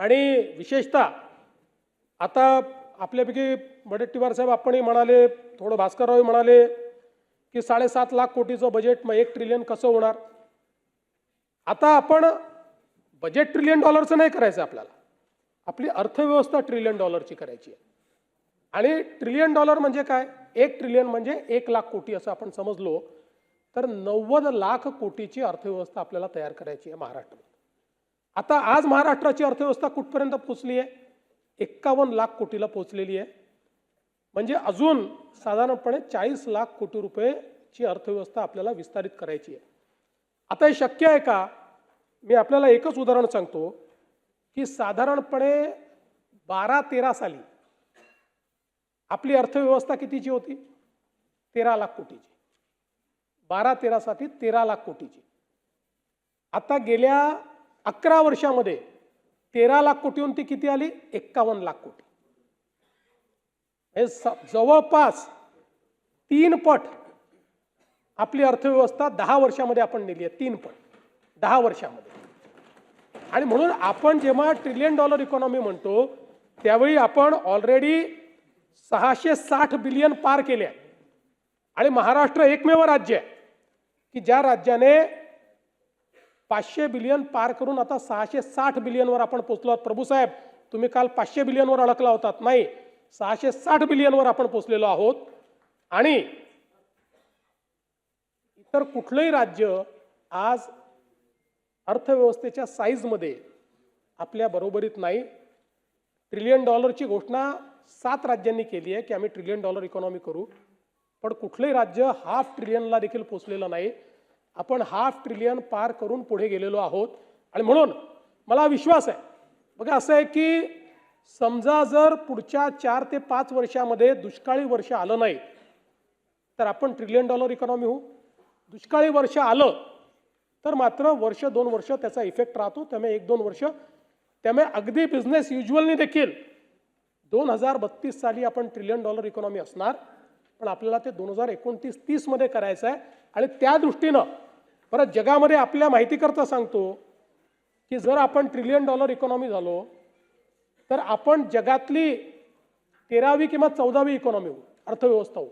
आणि विशेषतः आता आपल्यापैकी वडेट्टीवार साहेब आपणही म्हणाले, थोडं भास्करराव म्हणाले की 7.5 लाख कोटीचं बजेट, मग 1 ट्रिलियन कसं होणार. आता आपण बजेट $1 ट्रिलियन नाही करायचं, आपल्याला आपली अर्थव्यवस्था $1 ट्रिलियन करायची आहे. आणि $1 ट्रिलियन म्हणजे काय, 1 ट्रिलियन म्हणजे 1 लाख कोटी असं आपण समजलो तर 90 लाख कोटीची अर्थव्यवस्था आपल्याला तयार करायची आहे महाराष्ट्रात. आता आज महाराष्ट्राची अर्थव्यवस्था कुठपर्यंत पोहोचली आहे, 51 लाख कोटीला पोहोचलेली आहे. म्हणजे अजून साधारणपणे 40 लाख कोटी रुपयेची अर्थव्यवस्था आपल्याला विस्तारित करायची आहे. आता हे शक्य आहे का, मी आपल्याला एकच उदाहरण सांगतो की साधारणपणे 12-13 साली आपली अर्थव्यवस्था कितीची होती, 13 लाख कोटीची. 12-13 साठी 13 लाख कोटीची. आता गेल्या 11 वर्षामध्ये 13 लाख कोटीहून ती किती आली, 51 लाख कोटी. जवळपास 3 पट आपली अर्थव्यवस्था 10 वर्षामध्ये आपण नेली आहे, 3 पट 10 वर्षामध्ये. आणि म्हणून आपण जेव्हा $1 ट्रिलियन इकॉनॉमी म्हणतो त्यावेळी आपण ऑलरेडी 660 बिलियन पार केले आहे. आणि महाराष्ट्र एकमेव राज्य आहे की ज्या राज्याने 500 बिलियन पार करून आता 660 बिलियनवर आपण पोहोचलो आहोत. प्रभूसाहेब, तुम्ही काल 500 बिलियनवर अडकला होतात, नाही 660 बिलियनवर आपण पोहोचलेलो आहोत. आणि इतर कुठलंही राज्य आज अर्थव्यवस्थेच्या साईजमध्ये आपल्या बरोबरीत नाही. $1 ट्रिलियन घोषणा 7 राज्यांनी केली आहे की आम्ही $1 ट्रिलियन इकॉनॉमी करू, पण कुठलंही राज्य ½ ट्रिलियनला देखील पोहोचलेलं नाही. आपण ½ ट्रिलियन पार करून पुढे गेलेलो आहोत. आणि म्हणून मला विश्वास आहे, बघा असं आहे की समजा जर पुढच्या 4 ते 5 वर्षामध्ये दुष्काळी वर्ष आलं नाही तर आपण $1 ट्रिलियन इकॉनॉमी होऊ. दुष्काळी वर्ष आलं तर मात्र वर्ष 2 वर्ष त्याचा इफेक्ट राहतो. त्यामुळे 1-2 वर्ष, त्यामुळे अगदी बिझनेस युज्युअलनी देखील 2032 साली आपण $1 ट्रिलियन इकॉनॉमी असणार, पण आपल्याला ते 2029-30 मध्ये करायचं आहे. आणि त्या दृष्टीनं परत जगामध्ये आपल्या माहितीकरता सांगतो की जर आपण $1 ट्रिलियन इकॉनॉमी झालो तर आपण जगातली 13वी किंवा 14वी इकॉनॉमी होऊ, अर्थव्यवस्था होऊ.